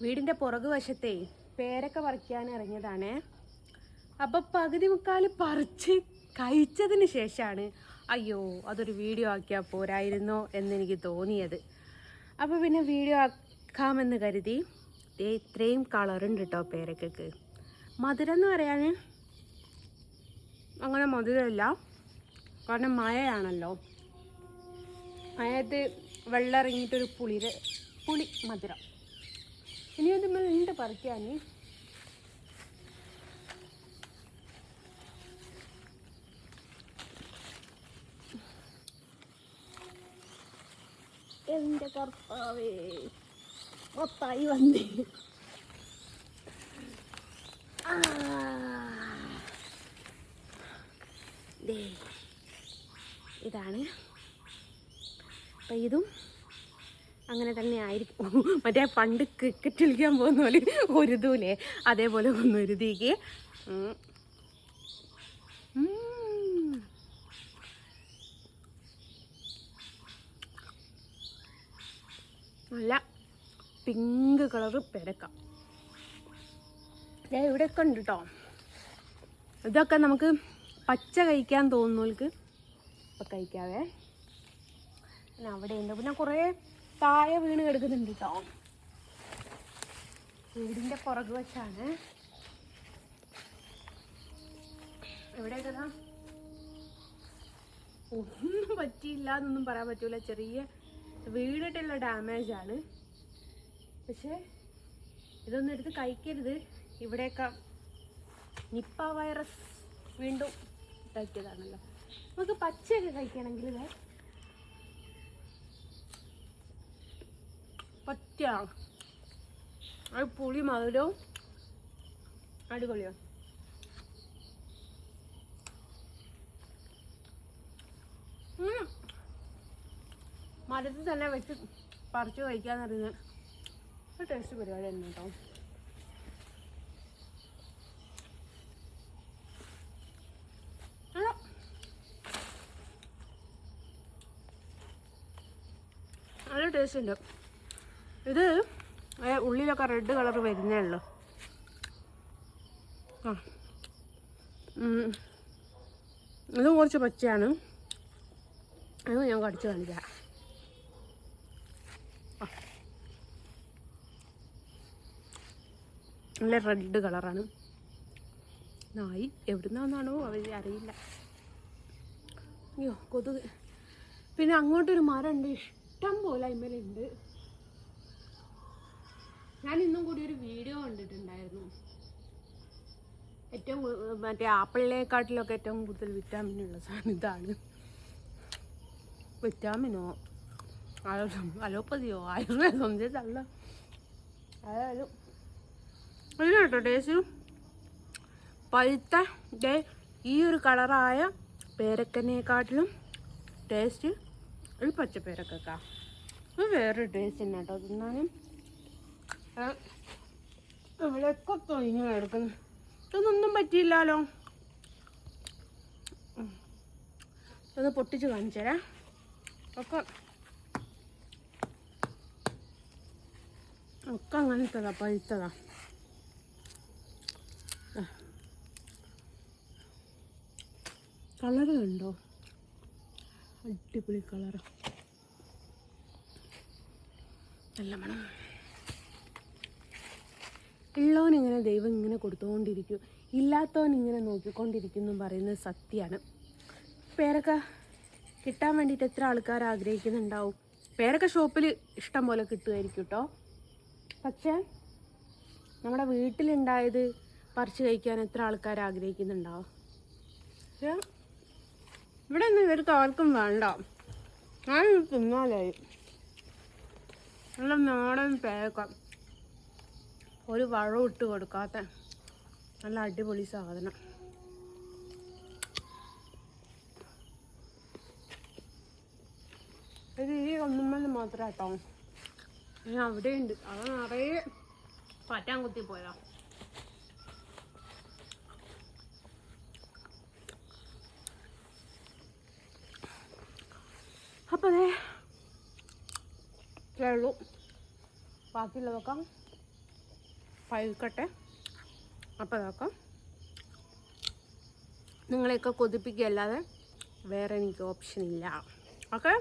വീടിൻ്റെ പുറകു വശത്തെ പേരക്ക പറിക്കാൻ ഇറങ്ങിയതാണ്. അപ്പോൾ പകുതി മുക്കാൽ പറിച്ച് കഴിച്ചതിന് ശേഷമാണ് അയ്യോ അതൊരു വീഡിയോ ആക്കിയാൽ പോരായിരുന്നോ എന്നെനിക്ക് തോന്നിയത്. അപ്പോൾ പിന്നെ വീഡിയോ ആക്കാമെന്ന് കരുതി. ഇത്രയും കളറുണ്ട് കേട്ടോ പേരക്കക്ക്. മധുരം എന്ന് പറയാൻ അങ്ങനെ മധുരമില്ല, കാരണം മഴയാണല്ലോ. മഴയത്ത് വെള്ളം ഇറങ്ങിയിട്ടൊരു പുളി മധുരം. ഇനി അതുമ്പോൾ ഉണ്ട് പറിക്കാൻ. എൻ്റെ കർത്താവേ മൊത്തായി വന്നേ. ഇതാണ്. അപ്പം ഇതും അങ്ങനെ തന്നെ ആയിരിക്കും. മറ്റേ പണ്ട് ക്രിക്കറ്റ് കളിക്കാൻ പോകുന്ന പോലെ ഒരുതൂലേ, അതേപോലെ ഒന്ന് ഒരുതിക്ക്. നല്ല പിങ്ക് കളറ് പേരക്ക ഇവിടെയൊക്കെ ഉണ്ട് കേട്ടോ. ഇതൊക്കെ നമുക്ക് പച്ച കഴിക്കാൻ തോന്നുന്നവർക്ക് ഇപ്പം കഴിക്കാവേ. പിന്നെ അവിടെ ഉണ്ട്. പിന്നെ കുറേ താഴെ വീണ് കിടക്കുന്നുണ്ട് കേട്ടോ. വീടിൻ്റെ പുറകു വശാണ്. എവിടെയൊക്കെ ഒന്നും പറ്റിയില്ല എന്നൊന്നും പറയാൻ പറ്റൂല. ചെറിയ വീണിട്ടുള്ള ഡാമേജാണ്. പക്ഷേ ഇതൊന്നും എടുത്ത് കഴിക്കരുത്. ഇവിടെയൊക്കെ നിപ്പ വൈറസ് വീണ്ടും കഴിച്ചതാണല്ലോ. നമുക്ക് പച്ചയൊക്കെ കഴിക്കണമെങ്കിൽ പച്ചയാണ്. അത് പുളി മധുരവും അടിപൊളിയാണ്. മരത്തിൽ തന്നെ വെച്ച് പറിച്ച് കഴിക്കാന്ന് പറയുന്നത് ടേസ്റ്റ് പരിപാടി തന്നെ കേട്ടോ. നല്ല ടേസ്റ്റ് ഉണ്ട്. ഇത് ഉള്ളിലൊക്കെ റെഡ് കളർ വരുന്നേ ഉള്ളൂ. ഇതും കുറച്ച് പച്ചയാണ്. അത് ഞാൻ കടിച്ച് കാണിക്കാം. നല്ല റെഡ് കളറാണ്. നായി എവിടുന്നാന്നാണോ അവർ അറിയില്ല. അയ്യോ കൊതുക്. പിന്നെ അങ്ങോട്ടൊരു മരം ഉണ്ട്, ഇഷ്ടം പോലെ അതിന്മേലുണ്ട്. ഞാൻ ഇന്നും കൂടി ഒരു വീഡിയോ കണ്ടിട്ടുണ്ടായിരുന്നു. ഏറ്റവും മറ്റേ ആപ്പിളിനെക്കാട്ടിലൊക്കെ ഏറ്റവും കൂടുതൽ വിറ്റാമിനുള്ള സാധനം ഇതാണ്. വിറ്റാമിനോ അലോപ്പതിയോ ആയുർവേദം ചെയ്തല്ല. അതായാലും ഇത് കേട്ടോ ടേസ്റ്റ്. പഴുത്ത ഈ ഒരു കളറായ പേരക്കനെക്കാട്ടിലും ടേസ്റ്റ് ഒരു പച്ചപ്പേരക്കാ. ഇത് വേറൊരു ടേസ്റ്റ് തന്നെ കേട്ടോ തിന്നാനും. ഇവിടെയൊക്കെ തൊഴിഞ്ഞ് കിടക്കുന്നു. ഇതൊന്നും പറ്റിയില്ലല്ലോ. ഇതൊന്ന് പൊട്ടിച്ച് കാണിച്ചു തരാം. ഒക്കെ അങ്ങനത്തതാ, പഴുത്തതാ. കളറ് കണ്ടോ, അടിപൊളി കളറ്, നല്ല മണം. ഉള്ളവനിങ്ങനെ ദൈവം ഇങ്ങനെ കൊടുത്തുകൊണ്ടിരിക്കും, ഇല്ലാത്തവൻ ഇങ്ങനെ നോക്കിക്കൊണ്ടിരിക്കും എന്നും പറയുന്നത് സത്യമാണ്. പേരക്ക കിട്ടാൻ വേണ്ടിയിട്ട് എത്ര ആൾക്കാർ ആഗ്രഹിക്കുന്നുണ്ടാവും. പേരക്ക ഷോപ്പിൽ ഇഷ്ടം പോലെ കിട്ടുമായിരിക്കും കേട്ടോ. പക്ഷേ നമ്മുടെ വീട്ടിലുണ്ടായത് പറിച്ച് കഴിക്കാൻ എത്ര ആൾക്കാർ ആഗ്രഹിക്കുന്നുണ്ടാവും. പക്ഷേ ഇവിടെ ഒന്നും ഇവർക്ക് ആർക്കും വേണ്ട. ഞാൻ തിന്നാലായി. നല്ല നാടൻ പേരക്ക, ഒരു വളവും ഇട്ട് കൊടുക്കാത്ത നല്ല അടിപൊളി സാധനം. ഇത് ഈ ഒന്നുമ്മൽ മാത്രം കേട്ടോ. ഞാൻ അവിടെയുണ്ട്, അത് നിറയെ പറ്റാൻ കുത്തി പോയതാ. അപ്പോൾ അതേ ഉള്ളൂ. ബാക്കിയുള്ളതൊക്കെ പഴുക്കട്ടെ. അപ്പോൾ അതൊക്കെ നിങ്ങളെയൊക്കെ കൊതിപ്പിക്കുകയല്ലാതെ വേറെ എനിക്ക് ഓപ്ഷൻ ഇല്ല. ഓക്കെ.